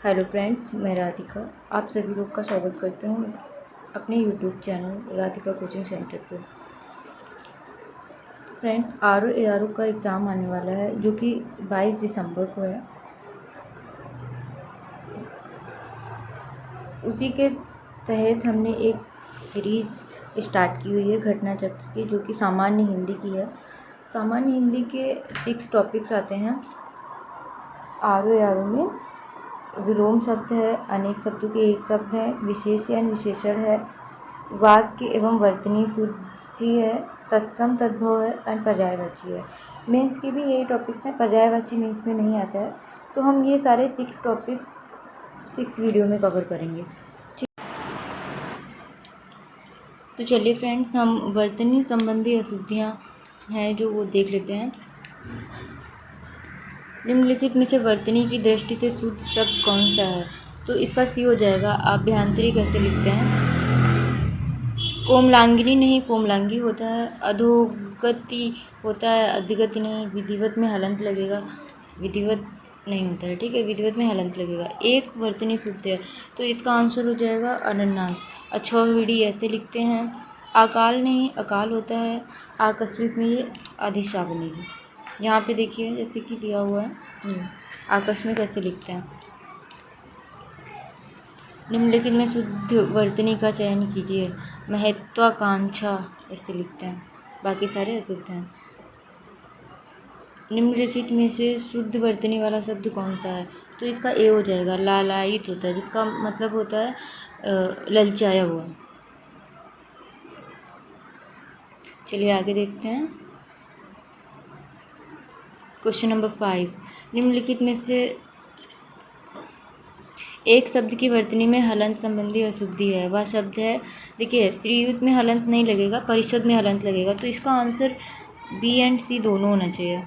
Hello friends, मैं राधिका आप सभी लोग का स्वागत करती हूँ अपने YouTube channel Radhika coaching centre पे। फ्रेंड्स, आर ओ का एग्ज़ाम आने वाला है जो कि 22 दिसंबर को है। उसी के तहत हमने एक सीरीज़ स्टार्ट की हुई है घटना चक्र की, जो कि सामान्य हिंदी की है। सामान्य हिंदी के 6 टॉपिक्स आते हैं आर ओ में। विलोम शब्द है, अनेक शब्दों के एक शब्द है, विशेषण विशेषण है, वाक्य एवं वर्तनी शुद्धि है, तत्सम तद्भव है और पर्यायवाची है। मेंस के भी यही टॉपिक्स हैं, पर्यायवाची मेंस में नहीं आता है। तो हम ये सारे 6 टॉपिक्स 6 वीडियो में कवर करेंगे। तो चलिए फ्रेंड्स, हम वर्तनी संबंधी अशुद्धियाँ हैं जो वो देख लेते हैं। निम्नलिखित में से वर्तनी की दृष्टि से शुद्ध शब्द कौन सा है? तो इसका सी हो जाएगा। आभ्यंतरी कैसे लिखते हैं? कोमलांगिनी नहीं, कोमलांगी होता है। अधोगति होता है, अधिगति नहीं। विधिवत में हलंत लगेगा, विधिवत नहीं होता है। ठीक है, विधिवत में हलंत लगेगा। एक वर्तनी शुद्ध है, तो इसका आंसर हो जाएगा अनन्नास। अक्षौहिणी ऐसे लिखते हैं। अकाल नहीं, अकाल होता है। आकस्मिक में ये अधिशा बनेगी। यहाँ पे देखिए जैसे कि दिया हुआ है, आकस्मिक ऐसे लिखते हैं। निम्नलिखित में शुद्ध वर्तनी का चयन कीजिए। महत्वाकांक्षा ऐसे लिखते हैं, बाकी सारे अशुद्ध हैं। निम्नलिखित में से शुद्ध वर्तनी वाला शब्द कौन सा है? तो इसका ए हो जाएगा। लालायित होता है, जिसका मतलब होता है ललचाया हुआ। चलिए आगे देखते हैं। क्वेश्चन नंबर 5, निम्नलिखित में से एक शब्द की वर्तनी में हलंत संबंधी अशुद्धि है। वह शब्द है, देखिए श्रीयुत में हलंत नहीं लगेगा, परिषद में हलंत लगेगा। तो इसका आंसर बी एंड सी दोनों होना चाहिए,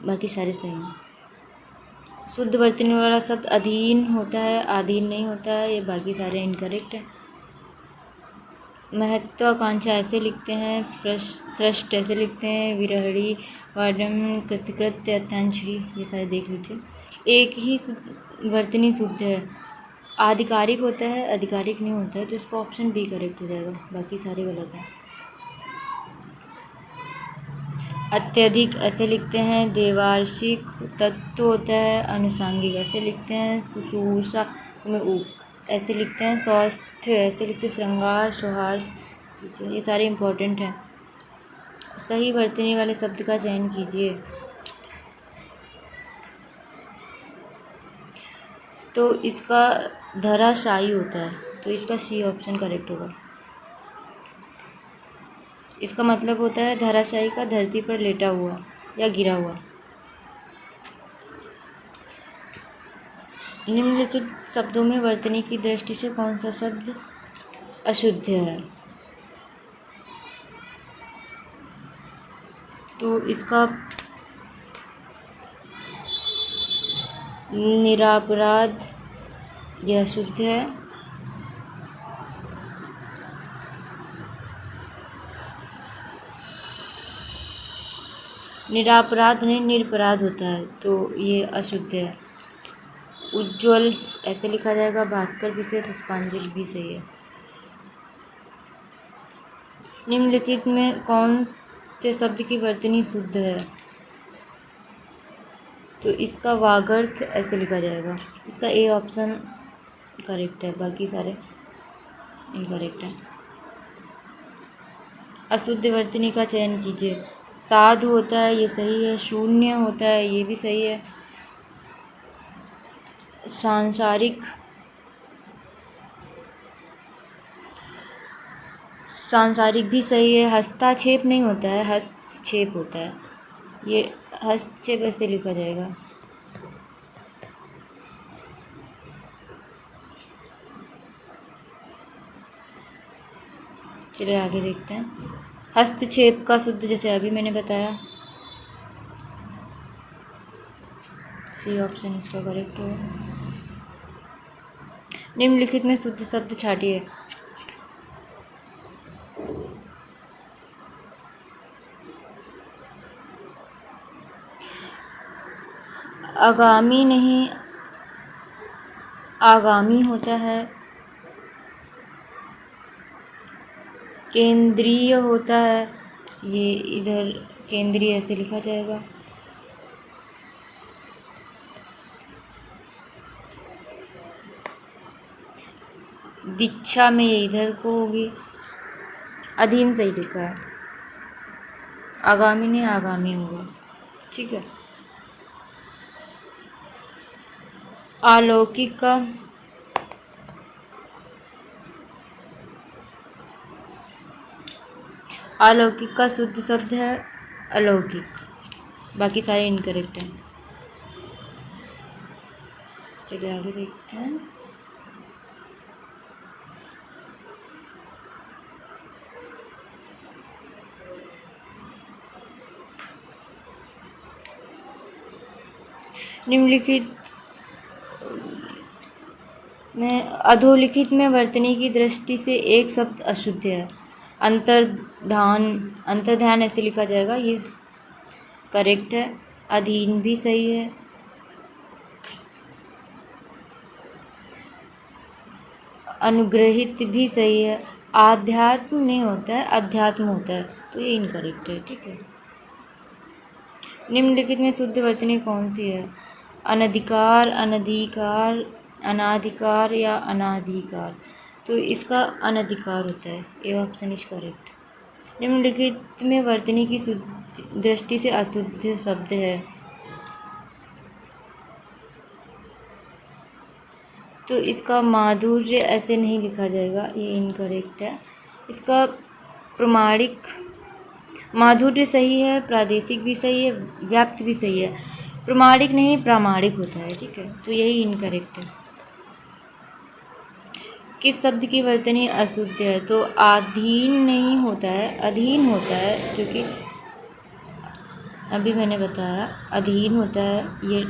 बाकी सारे सही हैं। शुद्ध वर्तनी वाला शब्द अधीन होता है, आधीन नहीं होता है। ये बाकी सारे इनकरेक्ट है। महत्वाकांक्षा ऐसे लिखते हैं, सृष्ट ऐसे लिखते हैं, विरहणी वाडम कृतकृत्य अत्यंशरी, ये सारे देख लीजिए। एक ही वर्तनी शुद्ध है, आधिकारिक होता है, आधिकारिक नहीं होता है। तो इसका ऑप्शन बी करेक्ट हो जाएगा, बाकी सारे गलत हैं। अत्यधिक ऐसे लिखते हैं। देवार्षिक तत्व होता है, अनुषांगिक ऐसे लिखते हैं। शुश्रूषा में ऐसे लिखते हैं। स्वास्थ्य ऐसे लिखते हैं। श्रृंगार सौहार्द, ये सारे इम्पोर्टेंट हैं। सही वर्तनी वाले शब्द का चयन कीजिए। तो इसका धराशायी होता है, तो इसका सी ऑप्शन करेक्ट होगा। इसका मतलब होता है धराशायी का धरती पर लेटा हुआ या गिरा हुआ। निम्नलिखित शब्दों में वर्तनी की दृष्टि से कौन सा शब्द अशुद्ध है? तो इसका निरापराध यह शुद्ध है। निरापराध नहीं, निरपराध होता है, तो ये अशुद्ध है। उज्ज्वल ऐसे लिखा जाएगा। भास्कर भी से, पुष्पांजलि भी सही है। निम्नलिखित में कौन से शब्द की वर्तनी शुद्ध है? तो इसका वागर्थ ऐसे लिखा जाएगा। इसका ए ऑप्शन करेक्ट है, बाकी सारे इनकरेक्ट है। अशुद्ध वर्तनी का चयन कीजिए। साधु होता है, ये सही है। शून्य होता है, ये भी सही है। सांसारिक, सांसारिक भी सही है। हस्ताक्षेप नहीं होता है, हस्तक्षेप होता है। ये हस्तक्षेप ऐसे लिखा जाएगा। चलिए आगे देखते हैं। हस्तक्षेप का शुद्ध जैसे अभी मैंने बताया, सी ऑप्शन इसका करेक्ट होगा। निम्नलिखित में शुद्ध शब्द छाटिए। आगामी नहीं आगामी होता है। केंद्रीय होता है, ये इधर केंद्रीय ऐसे लिखा जाएगा। दीक्षा में ये इधर को होगी। अधीन सही लिखा है, आगामी नहीं आगामी होगा, ठीक है। अलौकिक का अलौकिक का शुद्ध शब्द है अलौकिक, बाकी सारे इनकरेक्ट हैं। चलिए आगे देखते हैं। निम्नलिखित में अधोलिखित में वर्तनी की दृष्टि से एक शब्द अशुद्ध है। अंतर्धान ऐसे लिखा जाएगा, ये करेक्ट है। अधीन भी सही है। अनुग्रहित भी सही है। आध्यात्म नहीं होता है, अध्यात्म होता है, तो ये इनकरेक्ट है, ठीक है। निम्नलिखित में शुद्ध वर्तनी कौन सी है? अनधिकार, अनधिकार, अनाधिकार या अनाधिकार, तो इसका अनधिकार होता है, ये ऑप्शन इज करेक्ट। निम्नलिखित में वर्तनी की दृष्टि से अशुद्ध शब्द है, तो इसका माधुर्य ऐसे नहीं लिखा जाएगा, ये इनकरेक्ट है। इसका प्रमाणिक, माधुर्य सही है, प्रादेशिक भी सही है, व्याप्त भी सही है, प्रमाणिक नहीं प्रामाणिक होता है, ठीक है, तो यही इनकरेक्ट है। किस शब्द की वर्तनी अशुद्ध है? तो अधीन नहीं होता है, अधीन होता है, जो कि अभी मैंने बताया अधीन होता है ये।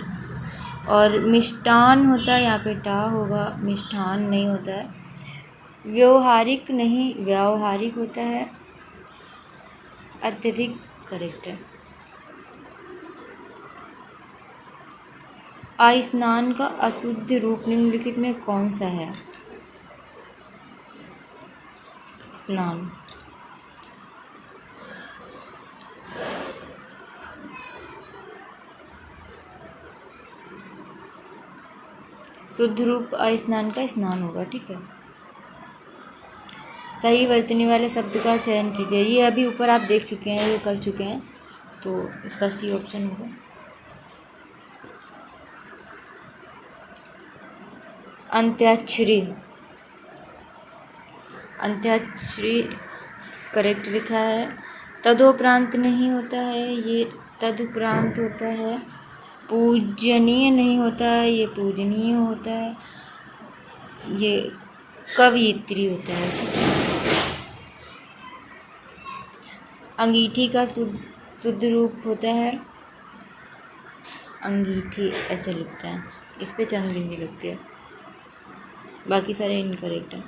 और मिष्टान होता है, यहाँ पे टा होगा, मिष्ठान नहीं होता है। व्यवहारिक नहीं व्यावहारिक होता है, अत्यधिक करेक्ट है। स्नान का अशुद्ध रूप निम्नलिखित में कौन सा है? स्नान। शुद्ध रूप स्नान का स्नान होगा, ठीक है। सही वर्तनी वाले शब्द का चयन कीजिए। ये अभी ऊपर आप देख चुके हैं, ये कर चुके हैं, तो इसका सी ऑप्शन होगा। अंत्याक्षरी, अंत्याक्षरी करेक्ट लिखा है। तदोपरांत नहीं होता है, ये तदुपरांत होता है। पूजनीय नहीं होता है, ये पूजनीय होता है। ये कवियत्री होता है। अंगीठी का शुद्ध रूप होता है अंगीठी, ऐसे लिखते हैं, इस पे चंद बिंदी लगती है, बाकी सारे इनकरेक्ट है।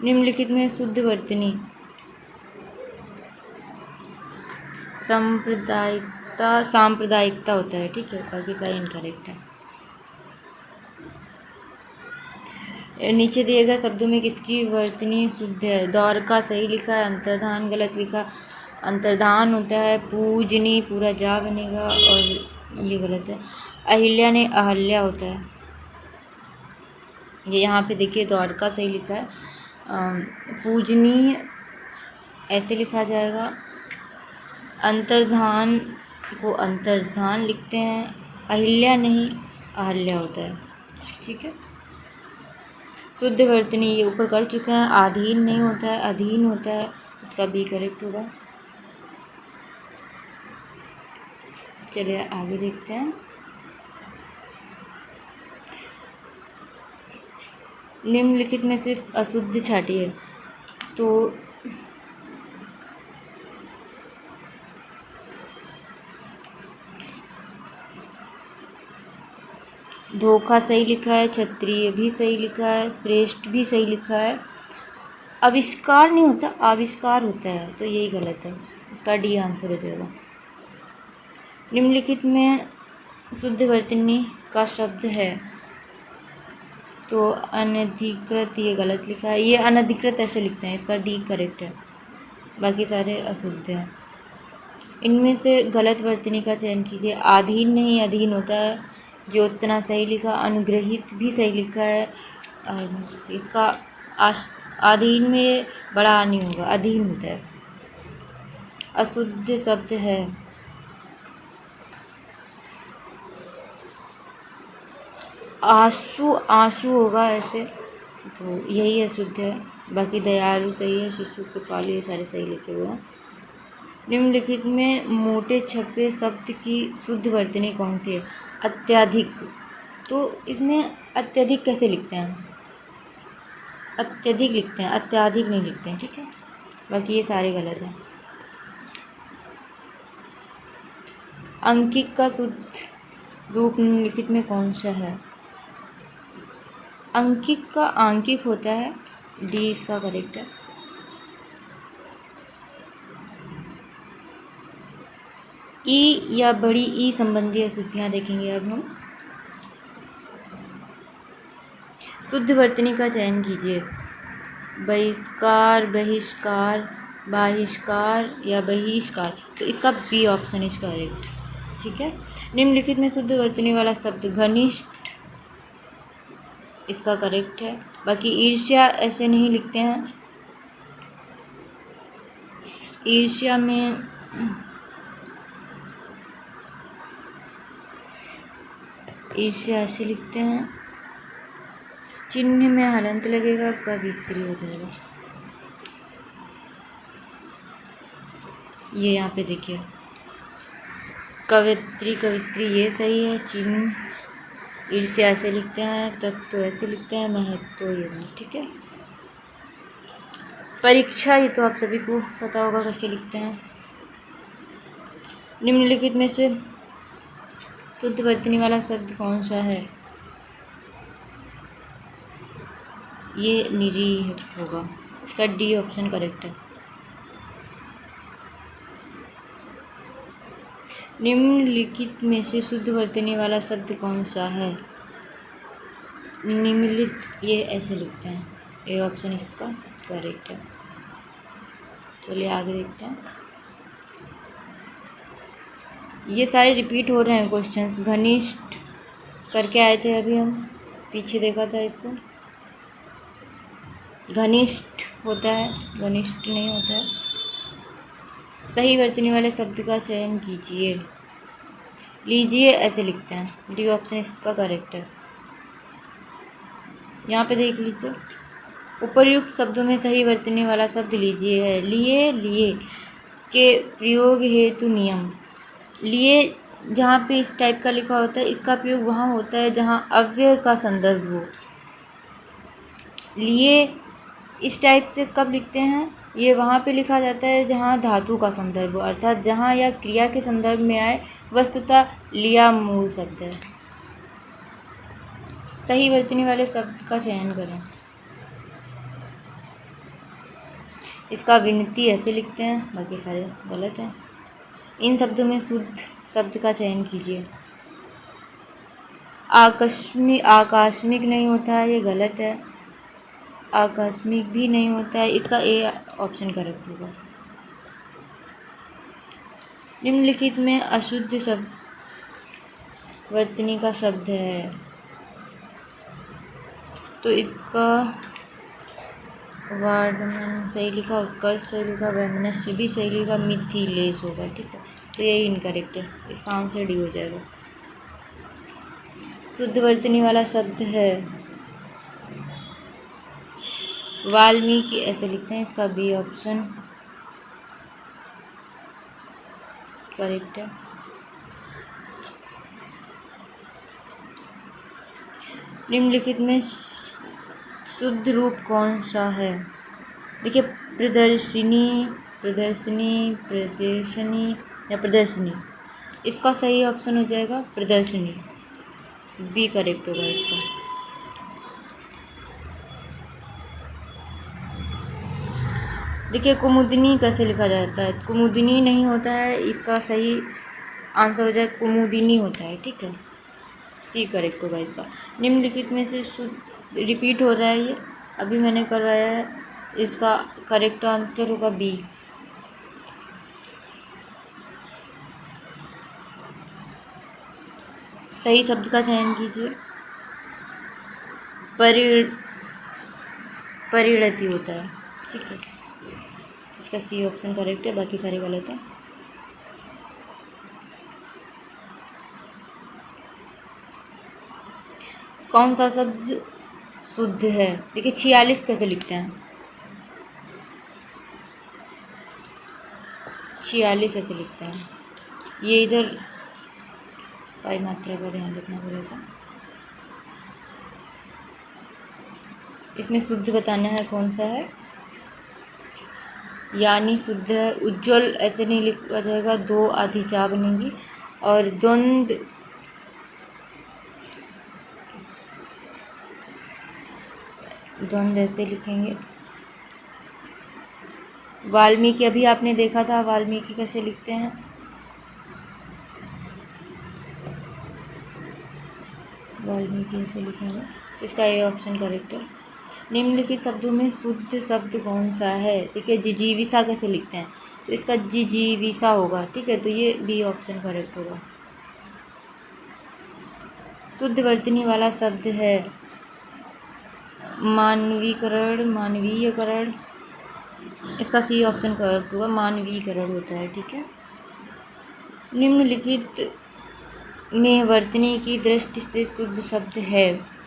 निम्नलिखित में शुद्ध वर्तनी सांप्रदायिकता होता है, ठीक है, बाकी सारे इनकरेक्ट है। नीचे दिए गए शब्दों में किसकी वर्तनी शुद्ध है? दौर का सही लिखा है, अंतर्धान गलत लिखा। अंतर्धान होता है पूजनी, पूरा जा बनेगा, और ये गलत है। अहिल्या ने अहल्या होता है, ये यहाँ पे देखिए दौर का सही लिखा है। पूजनी ऐसे लिखा जाएगा। अंतर्धान को अंतर्धान लिखते हैं, अहिल्या नहीं अहल्या होता है, ठीक है। शुद्ध वर्तनी ये ऊपर कर चुके हैं। अधीन नहीं होता है, अधीन होता है, इसका बी करेक्ट होगा। चलिए आगे देखते हैं। निम्नलिखित में से अशुद्ध छाटिए, तो धोखा सही लिखा है, क्षत्रिय भी सही लिखा है, श्रेष्ठ भी सही लिखा है। आविष्कार नहीं होता, आविष्कार होता है, तो यही गलत है, इसका डी आंसर हो जाएगा। निम्नलिखित में शुद्ध वर्तनी का शब्द है, तो अनधिकृत ये गलत लिखा है, ये अनधिकृत ऐसे लिखते हैं, इसका डी करेक्ट है, बाकी सारे अशुद्ध हैं। इनमें से गलत वर्तनी का चयन कीजिए। अधीन नहीं, अधीन होता है। ज्योत्सना सही लिखा, अनुग्रहित भी सही लिखा है, और इसका अधीन में बड़ा आ नहीं होगा, अधीन होता है। अशुद्ध शब्द है आंसू, आंसू होगा ऐसे, तो यही अशुद्ध है। बाकी दयालु सही है, शिशु कृपालु, ये सारे सही लिखे हुए हैं। निम्नलिखित में मोटे छपे शब्द की शुद्ध वर्तनी कौन सी है? अत्यधिक। तो इसमें अत्यधिक कैसे लिखते हैं? अत्यधिक लिखते हैं, अत्याधिक नहीं लिखते हैं, ठीक है। बाकी ये सारे गलत हैं। अंकिक का शुद्ध रूप निम्नलिखित में कौन सा है? अंकिक का आंकिक होता है, डी इसका करेक्ट है। ई या बड़ी ई संबंधी अशुद्धियाँ देखेंगे अब हम। शुद्ध वर्तनी का चयन कीजिए। बहिष्कार, बहिष्कार, बहिष्कार या बहिष्कार, तो इसका बी ऑप्शन इज करेक्ट, ठीक है। निम्नलिखित में शुद्ध वर्तनी वाला शब्द घनिष्ठ, इसका करेक्ट है। बाकी ईर्ष्या ऐसे नहीं लिखते हैं, ईर्ष्या में ईर्ष्या ऐसे लिखते हैं, चिन्ह में हलंत लगेगा, कवित्री हो जाएगा। ये यहाँ पे देखिए, कवित्री, कवित्री ये सही है। चिन्ह ईर्ष्या ऐसे लिखते हैं, तत्व तो ऐसे लिखते हैं, महत्व तो ये नहीं, ठीक है। परीक्षा, ये तो आप सभी को पता होगा कैसे लिखते हैं। निम्नलिखित में से शुद्ध वर्तनी वाला शब्द कौन सा है? ये निरीह होगा, इसका डी ऑप्शन करेक्ट है। निम्नलिखित में से शुद्ध वर्तनी वाला शब्द कौन सा है? निम्नलिखित, ये ऐसे लिखते हैं, ए ऑप्शन इसका करेक्ट है। चलिए आगे देखते हैं। ये सारे रिपीट हो रहे हैं क्वेश्चंस। घनिष्ठ करके आए थे अभी हम, पीछे देखा था इसको। घनिष्ठ होता है, घनिष्ठ नहीं होता है। सही वर्तनी वाले शब्द का चयन कीजिए। लीजिए ऐसे लिखते हैं, डी ऑप्शन इसका करेक्ट है। यहाँ पे देख लीजिए, उपर्युक्त शब्दों में सही वर्तनी वाला शब्द लीजिए है। लिए, लिए के प्रयोग हेतु नियम। लिए जहाँ पे इस टाइप का लिखा होता है, इसका प्रयोग वहाँ होता है जहाँ अव्यय का संदर्भ हो। लिए इस टाइप से कब लिखते हैं? ये वहाँ पे लिखा जाता है जहाँ धातु का संदर्भ हो, अर्थात जहाँ या क्रिया के संदर्भ में आए। वस्तुतः लिया मूल शब्द है। सही वर्तनी वाले शब्द का चयन करें। इसका विनती ऐसे लिखते हैं, बाकी सारे गलत हैं। इन शब्दों में शुद्ध शब्द का चयन कीजिए। आकस्मिक, आकस्मिक नहीं होता है, ये गलत है। आकस्मिक भी नहीं होता है, इसका ए ऑप्शन करेक्ट होगा। निम्नलिखित में अशुद्ध शब्द वर्तनी का शब्द है, तो इसका वर्णन सही लिखा, उत्कर्ष सही लिखा, वैमनस्य भी सही लिखा, मिथिलेश होगा, ठीक है। तो यही इनकरेक्ट है, इसका आंसर डी हो जाएगा। शुद्ध वर्तनी वाला शब्द है वाल्मीकि, ऐसे लिखते हैं, इसका बी ऑप्शन करेक्ट है। निम्नलिखित में शुद्ध रूप कौन सा है? देखिए, प्रदर्शिनी, प्रदर्शनी, प्रदर्शनी या प्रदर्शनी, इसका सही ऑप्शन हो जाएगा प्रदर्शनी, बी करेक्ट होगा इसका। देखिए, कुमुदिनी कैसे लिखा जाता है? कुमुदिनी नहीं होता है, इसका सही आंसर हो जाए कुमुदिनी होता है, ठीक है। सी करेक्ट होगा इसका। निम्नलिखित में से शुद्ध रिपीट हो रहा है ये, अभी मैंने करवाया है, इसका करेक्ट आंसर होगा बी। सही शब्द का चयन कीजिए। परिणति होता है, ठीक है। इसका सी ऑप्शन करेक्ट है, बाकी सारे गलत है। कौन सा शब्द शुद्ध है? देखिए 46 कैसे लिखते हैं, 46 ऐसे लिखते हैं। ये इधर पाई मात्रा का ध्यान रखना थोड़ा सा। इसमें शुद्ध बताना है कौन सा है। यानी शुद्ध है। उज्ज्वल ऐसे नहीं लिखा जाएगा, दो आधी चा बनेगी। और द्वंद ऐसे लिखेंगे। वाल्मीकि अभी आपने देखा था, वाल्मीकि कैसे लिखते हैं। वाल्मीकि ऐसे लिखेंगे, इसका ए ऑप्शन करेक्ट है। निम्नलिखित शब्दों में शुद्ध शब्द कौन सा है? ठीक है, जिजीविसा कैसे लिखते हैं, तो इसका जिजीविसा होगा, ठीक है। तो ये बी ऑप्शन करेक्ट होगा। शुद्ध वर्तनी वाला शब्द है मानवीकरण, मानवीयकरण, इसका सी ऑप्शन करेक्ट होगा, मानवीकरण होता है, ठीक है। निम्नलिखित में वर्तनी की दृष्टि से शुद्ध शब्द है,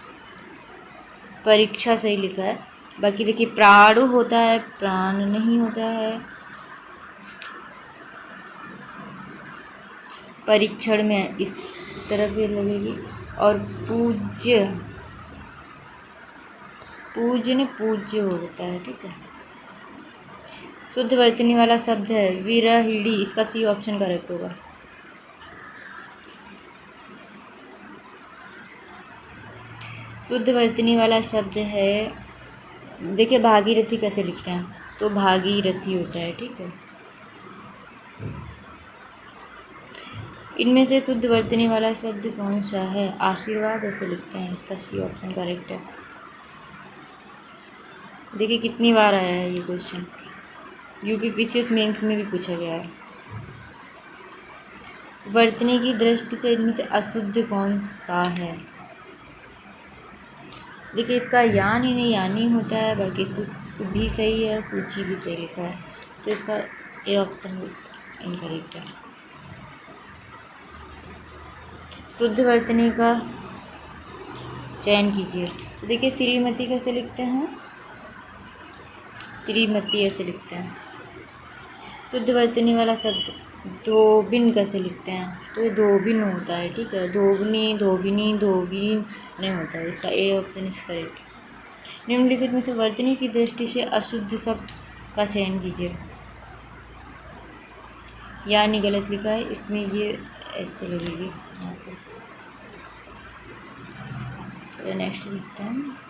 परीक्षा सही लिखा है। बाकी देखिए प्राणु होता है, प्राण नहीं होता है। परीक्षण में इस तरफ भी लगेगी। और पूज्य, पूज्य ने पूज्य होता है, ठीक है। शुद्ध वर्तनी वाला शब्द है विरहिणी, इसका सी ऑप्शन करेक्ट होगा। शुद्ध वर्तनी वाला शब्द है, देखिए भागीरथी कैसे लिखते हैं, तो भागीरथी होता है, ठीक है। इनमें से शुद्ध वर्तनी वाला शब्द कौन सा है? आशीर्वाद ऐसे लिखते हैं, इसका सी ऑप्शन करेक्ट है। देखिए कितनी बार आया है ये क्वेश्चन, यूपीपीसीएस मेंस में भी पूछा गया है। वर्तनी की दृष्टि से इनमें से अशुद्ध कौन सा है? देखिए इसका यानी नहीं यानी होता है, बाकी भी सही है, सूची भी सही लिखा है, तो इसका ए ऑप्शन इनकरेक्ट है। शुद्ध वर्तनी का चयन कीजिए। तो देखिए श्रीमती कैसे लिखते हैं, श्रीमती ऐसे लिखते हैं। शुद्ध वर्तनी वाला शब्द धोबिन कैसे लिखते हैं, तो ये धोबिन होता है, ठीक है। धोबनी, धोबिनी, धोबिन नहीं होता है, इसका ए ऑप्शन इज करेक्ट। निम्नलिखित में से वर्तनी की दृष्टि से अशुद्ध शब्द का चयन कीजिए। यानी गलत लिखा है, इसमें ये ऐसे लगेगी यहाँ पे। तो नेक्स्ट देखते हैं।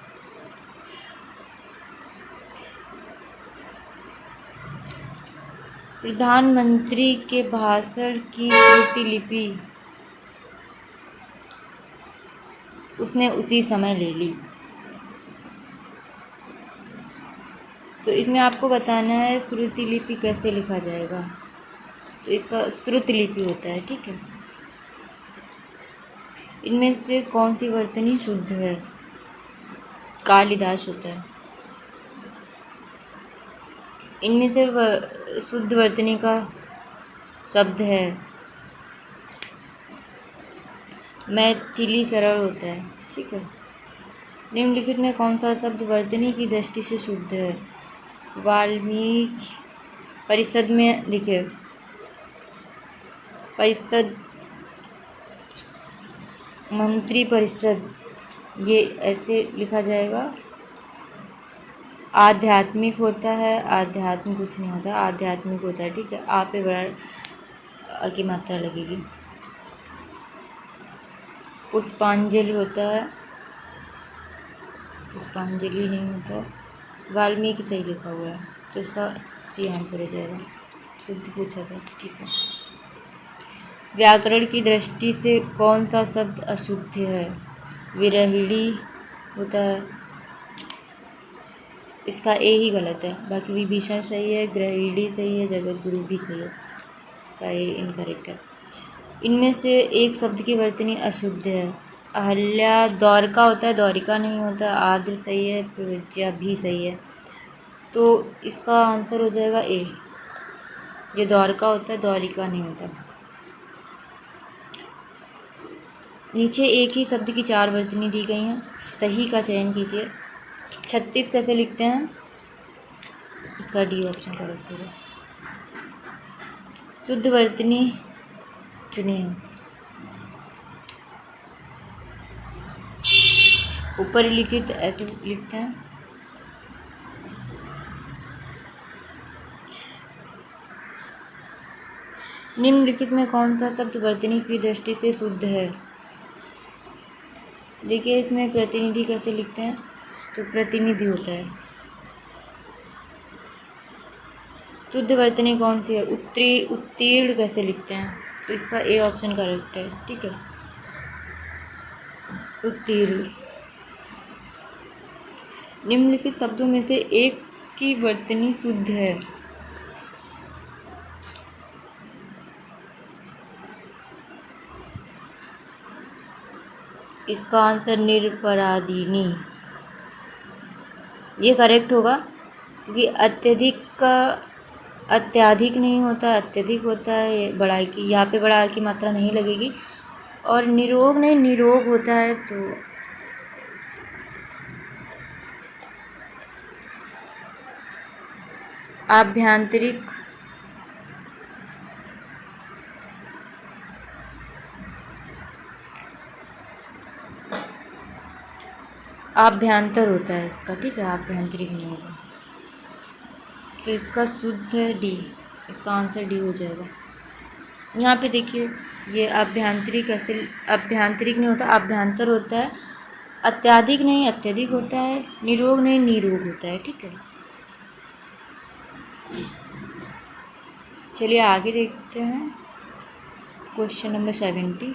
प्रधानमंत्री के भाषण की प्रतिलिपि उसने उसी समय ले ली। तो इसमें आपको बताना है श्रुतिलिपि कैसे लिखा जाएगा, तो इसका श्रुतलिपि होता है, ठीक है। इनमें से कौन सी वर्तनी शुद्ध है? कालिदास होता है। इनमें से शुद्ध वर्तनी का शब्द है मैथिली सरल होता है, ठीक है। निम्नलिखित में कौन सा शब्द वर्तनी की दृष्टि से शुद्ध है? वाल्मीकि परिषद में देखिए, परिषद, मंत्री परिषद, ये ऐसे लिखा जाएगा। आध्यात्मिक होता है, आध्यात्मिक कुछ नहीं होता, आध्यात्मिक होता है, ठीक है। आ पे बड़ा की मात्रा लगेगी। पुष्पांजलि होता है, पुष्पांजलि नहीं होता। वाल्मीकि सही लिखा हुआ है, तो इसका सी आंसर हो जाएगा। शुद्ध पूछा था, ठीक है। व्याकरण की दृष्टि से कौन सा शब्द अशुद्ध है? विरहिणी होता है, इसका ए ही गलत है। बाकी विभीषण सही है, गृहिणी सही है, जगत गुरु भी सही है, इसका ए इनकरेक्ट है। इनमें से एक शब्द की वर्तनी अशुद्ध है। अहल्या द्वारका होता है, द्वारिका नहीं होता। आद्र सही है, प्रवज्या भी सही है, तो इसका आंसर हो जाएगा ए। ये द्वारका होता है, द्वारिका नहीं होता। नीचे एक ही शब्द की 4 वर्तनी दी गई हैं, सही का चयन कीजिए। 36 कैसे लिखते हैं? इसका डी ऑप्शन करेक्ट होगा। शुद्ध वर्तनी चुनिए। ऊपर लिखित ऐसे लिखते हैं। निम्नलिखित में कौन सा शब्द वर्तनी की दृष्टि से शुद्ध है? देखिए इसमें प्रतिनिधि कैसे लिखते हैं, तो प्रतिनिधि होता है। शुद्ध वर्तनी कौन सी है? उत्तीर्ण कैसे लिखते हैं, तो इसका ए ऑप्शन करेक्ट है। ठीक है, उत्तीर्ण। निम्नलिखित शब्दों में से एक की वर्तनी शुद्ध है। इसका आंसर निरपराधिनी, ये करेक्ट होगा, क्योंकि अत्याधिक नहीं होता, अत्यधिक होता है। बढ़ाई की यहाँ पे बढ़ाई की मात्रा नहीं लगेगी। और निरोग नहीं, निरोग होता है। तो आभ्यंतरिक आभ्यंतर होता है इसका। ठीक है, आभ्यंतरिक नहीं होगा, तो इसका शुद्ध है डी। इसका आंसर डी हो जाएगा। यहाँ पे देखिए, ये आभ्यंतरिक ऐसे, आभ्यंतरिक नहीं होता, आभ्यंतर होता है। अत्याधिक नहीं, अत्यधिक होता है। निरोग नहीं, निरोग होता है। ठीक है, चलिए आगे देखते हैं। Question number 70।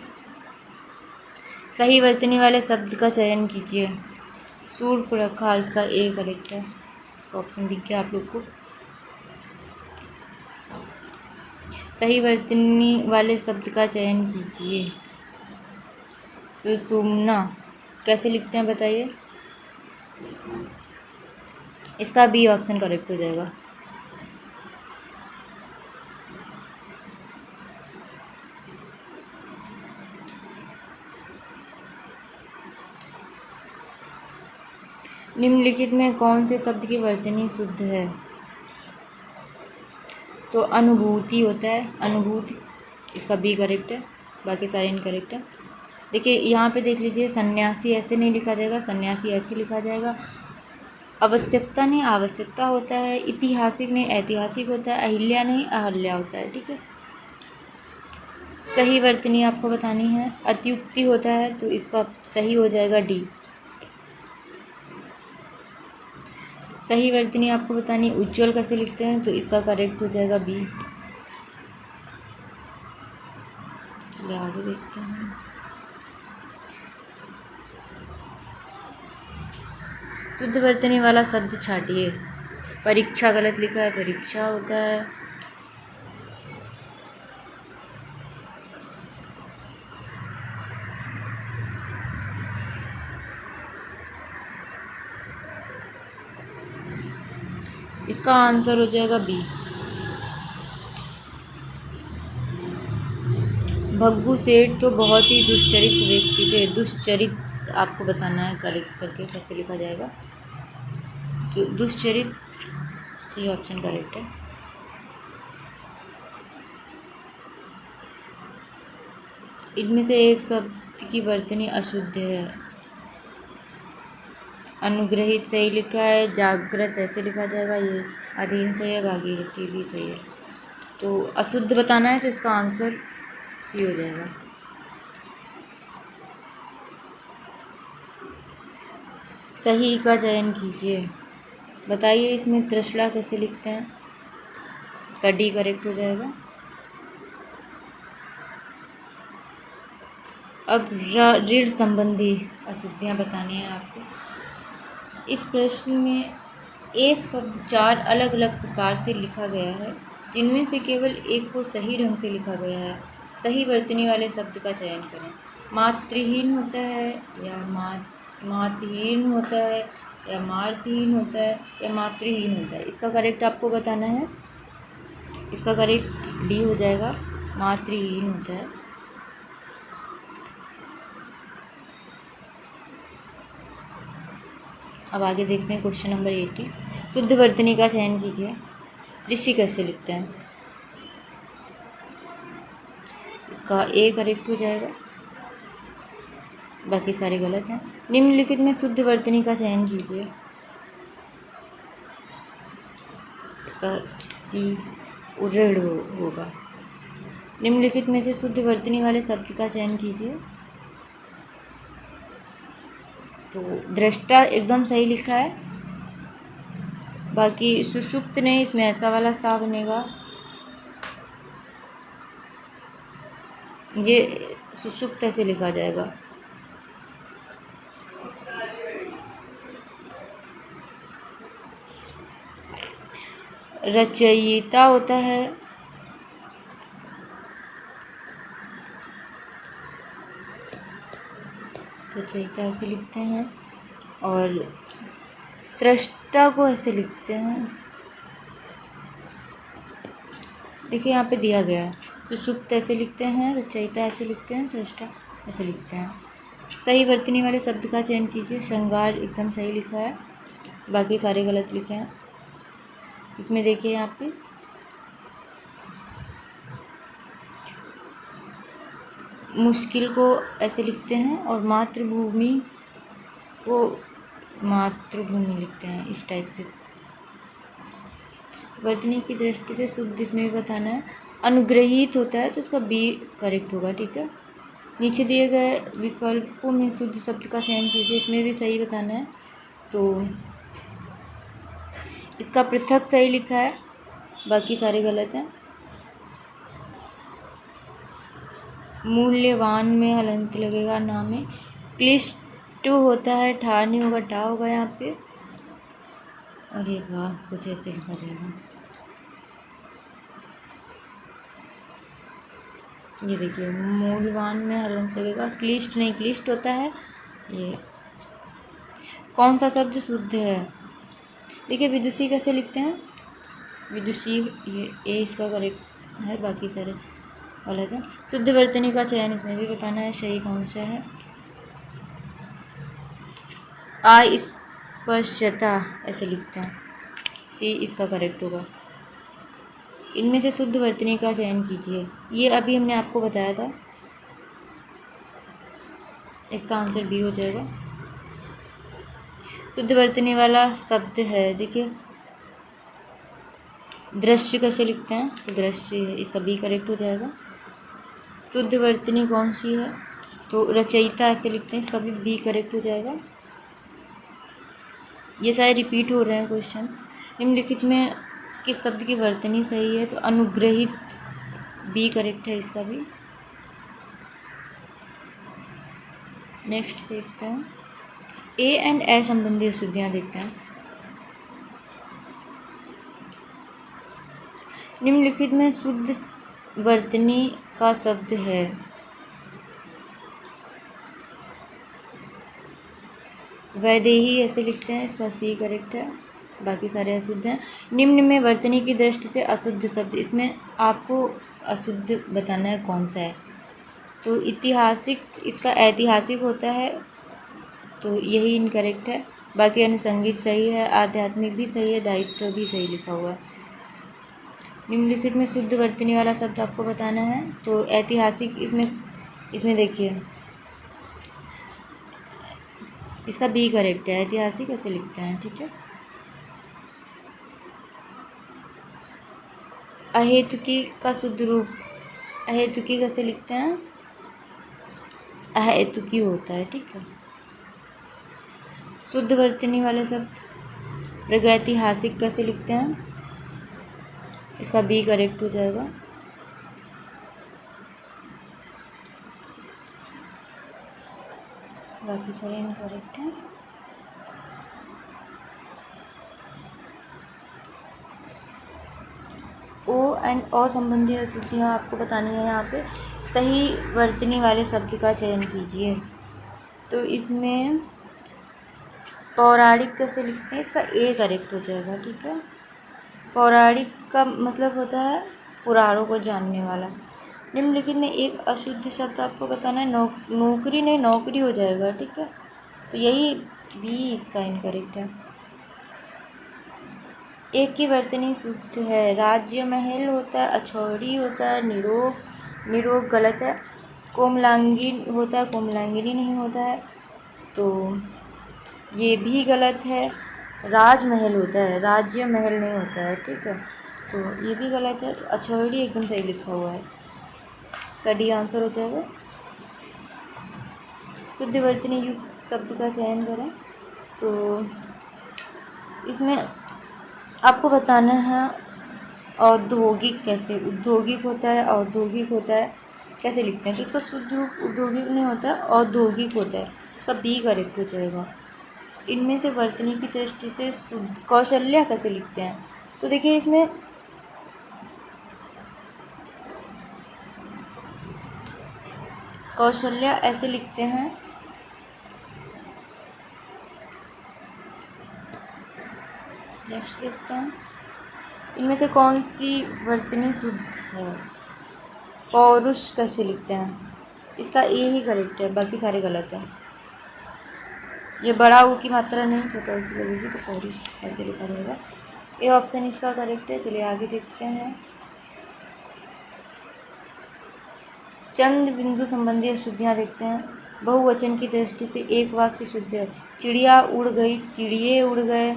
सही वर्तनी वाले शब्द का चयन कीजिए। शूर्पणखा, इसका ए करेक्ट है। इसका ऑप्शन दिख गया आप लोग को। सही वर्तनी वाले शब्द का चयन कीजिए। सुषुम्ना कैसे लिखते हैं बताइए? इसका बी ऑप्शन करेक्ट हो जाएगा। निम्नलिखित में कौन से शब्द की वर्तनी शुद्ध है? तो अनुभूति होता है, अनुभूति। इसका बी करेक्ट है, बाकी सारे इनकरेक्ट है। देखिए यहाँ पे देख लीजिए, सन्यासी ऐसे नहीं लिखा जाएगा, सन्यासी ऐसे लिखा जाएगा। आवश्यकता नहीं, आवश्यकता होता है। ऐतिहासिक नहीं, ऐतिहासिक होता है। अहिल्या नहीं, अहल्या होता है। ठीक है, सही वर्तनी आपको बतानी है। अत्युक्ति होता है, तो इसका सही हो जाएगा डी। सही वर्तनी आपको बतानी, उज्ज्वल कैसे लिखते हैं, तो इसका करेक्ट हो जाएगा बी। चलिए आगे देखते हैं। शुद्ध वर्तनी वाला शब्द छाटिए। परीक्षा गलत लिखा है, परीक्षा होता है। इसका आंसर हो जाएगा बी। भग्गू सेठ तो बहुत ही दुष्चरित व्यक्ति थे। दुष्चरित आपको बताना है करेक्ट करके कैसे लिखा जाएगा, तो दुष्चरित सी ऑप्शन करेक्ट है। इनमें से एक शब्द की वर्तनी अशुद्ध है। अनुग्रहित सही लिखा है, जागृत ऐसे लिखा जाएगा। ये अधीन सही है, भागीरथी भी सही है। तो अशुद्ध बताना है, तो इसका आंसर सी हो जाएगा। सही का चयन कीजिए। बताइए इसमें त्रिशला कैसे लिखते हैं? इसका डी करेक्ट हो जाएगा। अब ऋण संबंधी अशुद्धियाँ बतानी है आपको। इस प्रश्न में एक शब्द 4 अलग अलग प्रकार से लिखा गया है, जिनमें से केवल एक को सही ढंग से लिखा गया है। सही वर्तनी वाले शब्द का चयन करें। मातृहीन होता है या मातहीन होता है या मातृहीन होता है या मातृहीन होता है। इसका करेक्ट आपको बताना है। इसका करेक्ट डी हो जाएगा, मातृहीन होता है। अब आगे देखते हैं क्वेश्चन नंबर 80। शुद्ध वर्तनी का चयन कीजिए। ऋषि कैसे लिखते हैं? इसका ए करेक्ट हो जाएगा, बाकी सारे गलत हैं। निम्नलिखित में शुद्ध वर्तनी का चयन कीजिए। इसका सी उड़ेड़ होगा। निम्नलिखित में से शुद्ध वर्तनी वाले शब्द का चयन कीजिए। तो दृष्टा एकदम सही लिखा है, बाकी सुषुप्त नहीं, इसमें ऐसा वाला सा बनेगा। ये सुषुप्त ऐसे लिखा जाएगा। रचयिता होता है, रचयिता ऐसे लिखते हैं, और सृष्टा को ऐसे लिखते हैं। देखिए यहाँ पे दिया गया है, सुषुप्त ऐसे लिखते हैं, रचयिता ऐसे लिखते हैं, सृष्टा ऐसे लिखते हैं। सही वर्तनी वाले शब्द का चयन कीजिए। श्रृंगार एकदम सही लिखा है, बाकी सारे गलत लिखे हैं। इसमें देखिए यहाँ पे मुश्किल को ऐसे लिखते हैं और मातृभूमि को मातृभूमि लिखते हैं, इस टाइप से। वर्तनी की दृष्टि से शुद्ध इसमें भी बताना है। अनुग्रहित होता है तो इसका बी करेक्ट होगा, ठीक है। नीचे दिए गए विकल्पों में शुद्ध शब्द का चयन कीजिए। इसमें भी सही बताना है, तो इसका पृथक सही लिखा है, बाकी सारे गलत हैं। मूल्यवान में हलंत लगेगा, ना में। क्लिष्ट होता है, ठा नहीं होगा, टा होगा यहाँ पे। अरे वाह, कुछ ऐसे लिखा जाएगा। ये देखिए, मूल्यवान में हलंत लगेगा, क्लिष्ट नहीं, क्लिष्ट होता है। ये कौन सा शब्द शुद्ध है? देखिए विदुषी कैसे लिखते हैं, विदुषी, ये ए इसका करेक्ट है, बाकी सारे गलत है। शुद्ध वर्तनी का चयन इसमें भी बताना है, सही कौन सा है। अस्पृश्यता ऐसे लिखते हैं, सी इसका करेक्ट होगा। इनमें से शुद्ध वर्तनी का चयन कीजिए। ये अभी हमने आपको बताया था, इसका आंसर बी हो जाएगा। शुद्ध वर्तनी वाला शब्द है, देखिए दृश्य कैसे लिखते हैं, तो दृश्य है, इसका बी करेक्ट हो जाएगा। शुद्ध वर्तनी कौन सी है, तो रचयिता ऐसे लिखते हैं, इसका भी बी करेक्ट हो जाएगा। ये सारे रिपीट हो रहे हैं क्वेश्चंस। निम्नलिखित में किस शब्द की वर्तनी सही है, तो अनुग्रहित, बी करेक्ट है इसका भी। नेक्स्ट देखते हैं, ए एंड ए संबंधी अशुद्धियाँ देखते हैं। निम्नलिखित में शुद्ध वर्तनी का शब्द है। वैदेही ऐसे लिखते हैं, इसका सी करेक्ट है, बाकी सारे अशुद्ध हैं। निम्न में वर्तनी की दृष्टि से अशुद्ध शब्द, इसमें आपको अशुद्ध बताना है कौन सा है। तो ऐतिहासिक, इसका ऐतिहासिक होता है, तो यही इनकरेक्ट है। बाकी अनुसंगिक सही है, आध्यात्मिक भी सही है, दायित्व भी सही लिखा हुआ है। निम्नलिखित में शुद्ध वर्तनी वाला शब्द आपको बताना है, तो ऐतिहासिक, इसमें देखिए इसका बी करेक्ट है, ऐतिहासिक ऐसे लिखते हैं, ठीक है। अहेतुकी का शुद्ध रूप, अहेतुकी कैसे लिखते हैं, अहेतुकी होता है, ठीक है। शुद्ध वर्तनी वाले शब्द प्रागैतिहासिक कैसे लिखते हैं, इसका बी करेक्ट हो जाएगा। बाकी सारे इनकरेक्ट हैं। ओ एंड अ संबंधी अशुद्धियाँ आपको बतानी है। यहाँ पे सही वर्तनी वाले शब्द का चयन कीजिए। तो इसमें पौराणिक कैसे लिखते हैं, इसका ए करेक्ट हो जाएगा, ठीक है। पौराणिक का मतलब होता है पुराणों को जानने वाला। निम्नलिखित में एक अशुद्ध शब्द आपको बताना है। नौकरी नहीं, नौकरी हो जाएगा, ठीक है। तो यही बी इसका इनकरेक्ट है। एक की वर्तनी शुद्ध है। राज्य महल होता है, अछौड़ी होता है, निरोग, निरोग गलत है। कोमलांगी होता है, कोमलांगिनी नहीं होता है, तो ये भी गलत है। राजमहल होता है, राज्य महल नहीं होता है, ठीक है, तो ये भी गलत है। तो अछौड़ी एकदम सही लिखा हुआ है, इसका डी आंसर हो जाएगा। शुद्ध वर्तनी युक्त शब्द का चयन करें। तो इसमें आपको बताना है औद्योगिक कैसे, औद्योगिक होता है, औद्योगिक होता है, कैसे लिखते हैं। तो इसका शुद्ध रूप औद्योगिक नहीं होता है, औद्योगिक होता है, इसका बी करेक्ट हो जाएगा। इनमें से वर्तनी की दृष्टि से शुद्ध कौशल्या कैसे लिखते हैं। तो देखिए इसमें कौशल्या ऐसे लिखते हैं, नेक्स्ट देखते हैं इनमें से कौन सी वर्तनी शुद्ध है। पौरुष कैसे लिखते हैं, इसका ए ही करेक्ट है, बाकी सारे गलत हैं। ये बड़ा ऊ की मात्रा नहीं, छोटा ऊ की लगेगी, तो पौरुष ऐसे लिखा रहेगा। ए ऑप्शन इसका करेक्ट है। चलिए आगे देखते हैं। चंद बिंदु संबंधी अशुद्धियाँ देखते हैं। बहुवचन की दृष्टि से एक वाक्य शुद्ध है। चिड़िया उड़ गई, चिड़िए उड़ गए,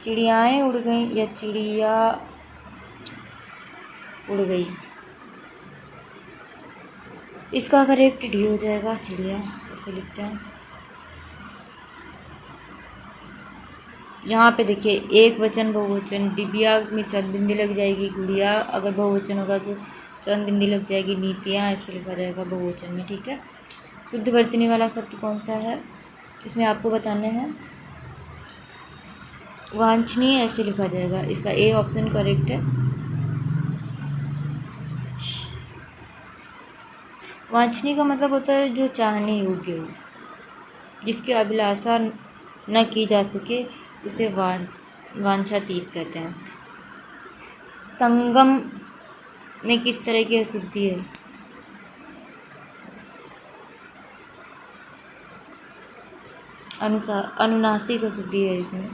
चिड़ियाएँ उड़ गई, या चिड़िया उड़ गई। इसका करेक्ट डी हो जाएगा, चिड़िया ऐसे लिखते हैं। यहाँ पे देखिए एक वचन बहुवचन, डिबिया में चंद बिंदी लग जाएगी, गुड़िया अगर बहुवचन होगा तो चंद बिंदी लग जाएगी, नीतियाँ ऐसे लिखा जाएगा बहुवचन में, ठीक है। शुद्ध वर्तनी वाला शब्द कौन सा है, इसमें आपको बताना है। वांछनीय ऐसे लिखा जाएगा, इसका ए ऑप्शन करेक्ट है। वांछनीय का मतलब होता है जो चाहने योग्य हो, जिसकी अभिलाषा न की जा सके, उसे वांछातीत कहते हैं। संगम में किस तरह की अशुद्धि है, अनुनासिक अशुद्धि है इसमें।